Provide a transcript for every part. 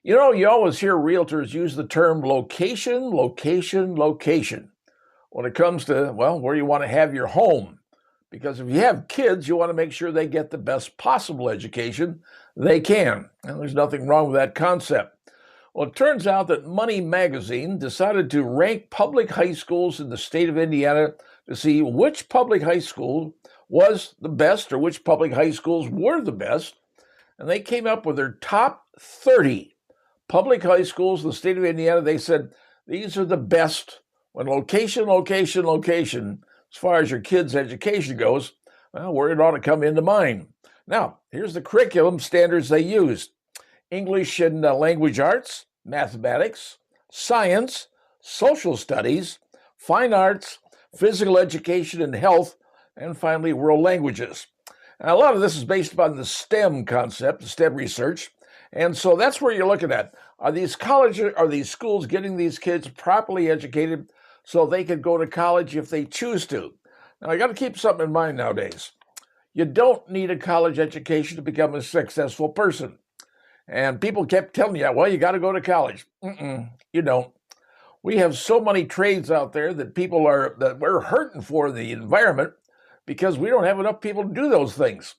You know, you always hear realtors use the term location, location, location when it comes to, well, where you want to have your home. Because if you have kids, you want to make sure they get the best possible education they can. And there's nothing wrong with that concept. Well, it turns out that Money Magazine decided to rank public high schools in the state of Indiana to see which public high school was the best or which public high schools were the best. And they came up with their top 30 public high schools in the state of Indiana. They said these are the best when location, location, location, as far as your kids' education goes, well, where it ought to come into mind. Now, here's the curriculum standards they used: English and language arts, mathematics, science, social studies, fine arts, physical education and health, and finally, world languages. And a lot of this is based upon the STEM concept, the STEM research. And so that's where you're looking at. Are these colleges, are these schools getting these kids properly educated so they can go to college if they choose to? Now, I got to keep something in mind nowadays. You don't need a college education to become a successful person. And people kept telling you, well, you got to go to college. You don't. We have so many trades out there that that we're hurting for the environment because we don't have enough people to do those things.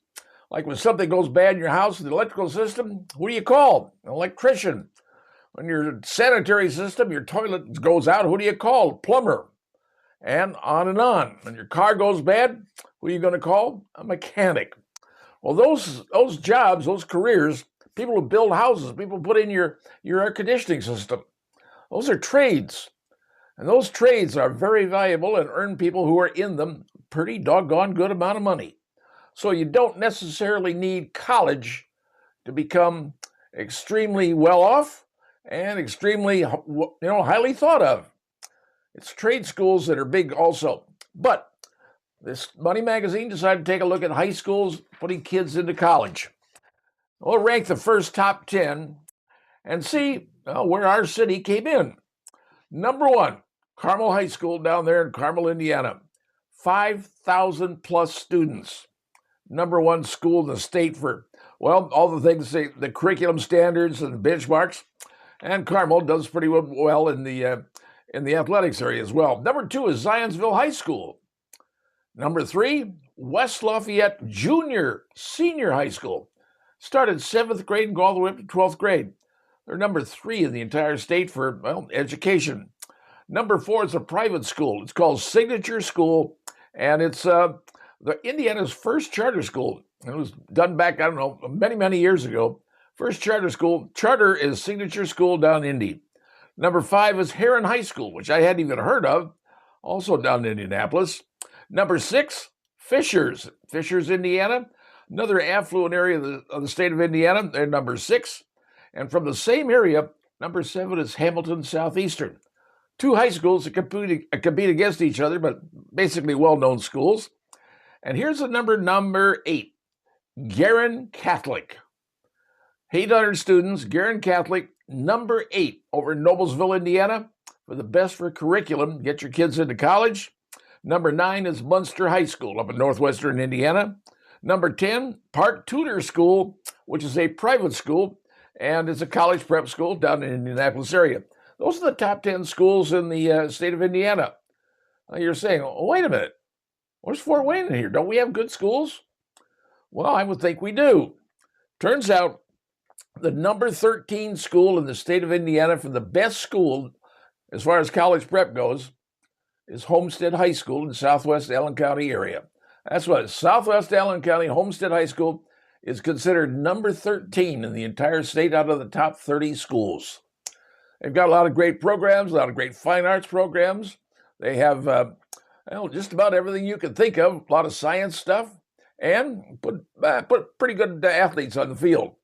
Like when something goes bad in your house, the electrical system, who do you call? An electrician. When your sanitary system, your toilet goes out, who do you call? Plumber. And on and on. When your car goes bad, who are you going to call? A mechanic. Well, those jobs, those careers, people who build houses, people put in your air conditioning system, those are trades. And those trades are very valuable and earn people who are in them pretty doggone good amount of money. So you don't necessarily need college to become extremely well off and extremely, highly thought of. It's trade schools that are big also. But this Money Magazine decided to take a look at high schools putting kids into college. We'll rank the first top 10 and see where our city came in. Number 1, Carmel High School down there in Carmel, Indiana. 5,000 plus students. Number 1 school in the state for, well, all the things, the curriculum standards and benchmarks. And Carmel does pretty well in the athletics area as well. Number 2 is Zionsville High School. Number 3, West Lafayette Senior High School. Started 7th grade and go all the way up to 12th grade. They're number 3 in the entire state for, well, education. Number 4 is a private school. It's called Signature School, and it's the Indiana's first charter school. It was done back, many, many years ago. First charter school. Charter is Signature School down in Indy. Number 5 is Heron High School, which I hadn't even heard of, also down in Indianapolis. Number 6, Fishers, Indiana, another affluent area of the state of Indiana. They're number 6. And from the same area, number 7 is Hamilton Southeastern. 2 high schools that compete against each other, but basically well-known schools. And here's the number 8, Guerin Catholic. 800 students, Guerin Catholic, number 8 over in Noblesville, Indiana, for the best for curriculum. Get your kids into college. Number 9 is Munster High School up in northwestern Indiana. Number 10, Park Tudor School, which is a private school, and it's a college prep school down in the Indianapolis area. Those are the top 10 schools in the state of Indiana. Now you're saying, oh, wait a minute, where's Fort Wayne in here? Don't we have good schools? Well, I would think we do. Turns out the number 13 school in the state of Indiana for the best school as far as college prep goes is Homestead High School in southwest Allen County area. That's what Southwest Allen County Homestead High School is considered number 13 in the entire state out of the top 30 schools. They've got a lot of great programs, a lot of great fine arts programs. They have just about everything you can think of, a lot of science stuff, and put pretty good athletes on the field.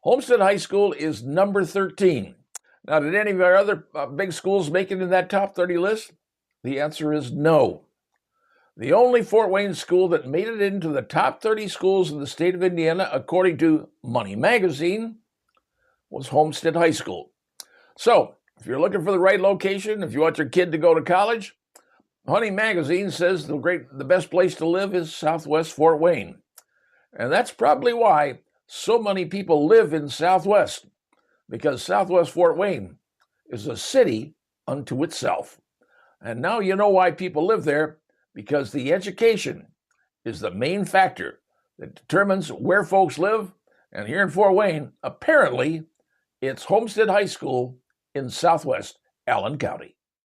Homestead High School is number 13. Now, did any of our other big schools make it in that top 30 list? The answer is no. The only Fort Wayne school that made it into the top 30 schools in the state of Indiana, according to Money Magazine, was Homestead High School. So, if you're looking for the right location, if you want your kid to go to college, Money Magazine says the best place to live is Southwest Fort Wayne. And that's probably why so many people live in Southwest. because Southwest Fort Wayne is a city unto itself. And now you know why people live there, because the education is the main factor that determines where folks live. And here in Fort Wayne, apparently, it's Homestead High School in Southwest Allen County.